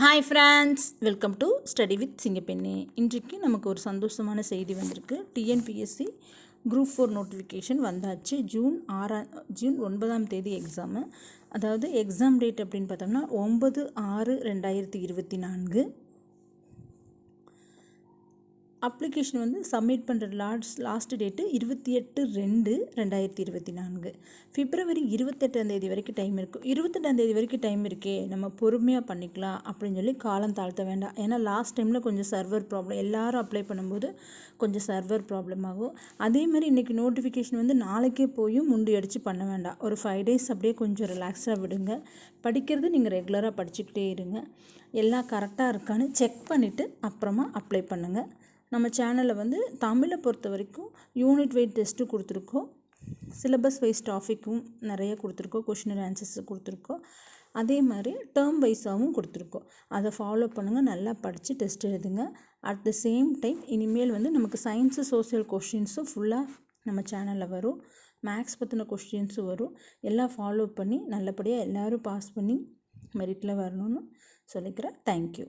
Hi friends, welcome to study with Singappenne. இன்றைக்கு நமக்கு ஒரு சந்தோஷமான செய்தி வந்திருக்கு. டிஎன்பிஎஸ்சி குரூப் 4 நோட்டிஃபிகேஷன் வந்தாச்சு. ஜூன் 9ஆம் தேதி எக்ஸாமு. அதாவது எக்ஸாம் டேட் அப்படின்னு பார்த்தோம்னா 9/6/2024. அப்ளிகேஷன் வந்து சப்மிட் பண்ணுற லாஸ்ட் டேட்டு 28/2/2024. பிப்ரவரி 28ஆம் தேதி வரைக்கும் டைம் இருக்குது. 28ஆம் தேதி வரைக்கும் டைம் இருக்கே, நம்ம பொறுமையாக பண்ணிக்கலாம் அப்படின்னு சொல்லி காலம் தாழ்த்த வேண்டாம். ஏன்னா லாஸ்ட் டைமில் கொஞ்சம் சர்வர் ப்ராப்ளம், எல்லோரும் அப்ளை பண்ணும்போது கொஞ்சம் சர்வர் ப்ராப்ளம் ஆகும். அதே மாதிரி இன்றைக்கி நோட்டிஃபிகேஷன் வந்து நாளைக்கே போயும் முண்டி அடித்து பண்ண வேண்டாம். ஒரு 5 days அப்படியே கொஞ்சம் ரிலாக்ஸாக விடுங்க. படிக்கிறது நீங்கள் ரெகுலராக படிச்சுக்கிட்டே இருங்க. எல்லாம் கரெக்டாக இருக்கான்னு செக் பண்ணிவிட்டு அப்புறமா அப்ளை பண்ணுங்கள். நம்ம சேனலில் வந்து தமிழை பொறுத்த வரைக்கும் யூனிட் வைட் டெஸ்ட்டு கொடுத்துருக்கோம், சிலபஸ் வைஸ் டாபிக்கும் நிறைய கொடுத்துருக்கோம், கொஷின் ஆன்சர்ஸ் கொடுத்துருக்கோம். அதே மாதிரி டேர்ம் வைஸாகவும் கொடுத்துருக்கோம். அதை ஃபாலோ பண்ணுங்கள், நல்லா படித்து டெஸ்ட் எழுதுங்க. அட் த சேம் டைம் இனிமேல் வந்து நமக்கு சயின்ஸு சோசியல் கொஷின்ஸும் ஃபுல்லாக நம்ம சேனலில் வரும். மேக்ஸ் பற்றின கொஷின்ஸும் வரும். எல்லாம் ஃபாலோ பண்ணி நல்லபடியாக எல்லோரும் பாஸ் பண்ணி மெரிட்டில் வரணும்னு சொல்லிக்கிறேன். தேங்க்யூ.